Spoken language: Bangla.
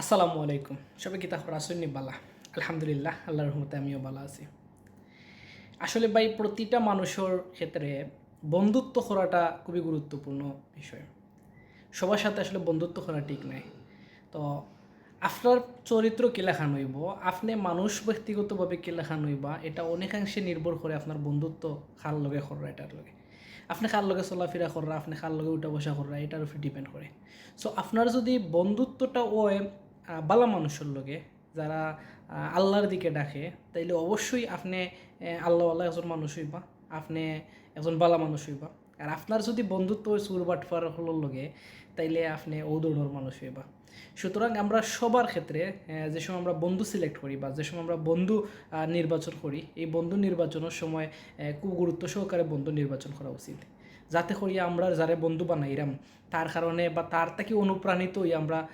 আসসালামু আলাইকুম। সবাই কি তারপর আসেননি বালা? আলহামদুলিল্লাহ, আল্লাহর রহমতে আমিও ভালো আছি। আসলে ভাই প্রতিটা মানুষের ক্ষেত্রে বন্ধুত্ব করাটা খুবই গুরুত্বপূর্ণ বিষয়। সবার সাথে আসলে বন্ধুত্ব করা ঠিক নাই। তো আপনার চরিত্র কী লেখানো হইব, আপনি মানুষ ব্যক্তিগতভাবে কী লেখানো হইবা, এটা অনেকাংশে নির্ভর করে আপনার বন্ধুত্ব কার লগে কররা এটার লগে। আপনি কার লগে চলাফেরা কররা, আপনি কার লগে উঠা বসা কররা, এটার উপর ডিপেন্ড করে। সো আপনার যদি বন্ধুত্বটা ওই বালা মানুষের লগে যারা আল্লাহর দিকে ডাকে, তাইলে অবশ্যই আপনি আল্লাহওয়ালা একজন মানুষ হইবা, আপনি একজন বালা মানুষ হইবা। আর আপনার যদি বন্ধুত্ব ওই চুর বাটফার হলোর লগে, তাইলে আপনি ও ধরনের মানুষ হইবা। সুতরাং আমরা সবার ক্ষেত্রে যে সময় আমরা বন্ধু সিলেক্ট করি বা যে সময় আমরা বন্ধু নির্বাচন করি, এই বন্ধু নির্বাচনের সময় খুব গুরুত্ব সহকারে বন্ধু নির্বাচন করা উচিত, যাতে করি আমরা যারা বন্ধু বানাইরাম তার কারণে বা তার থেকে অনুপ্রাণিত হই আমরা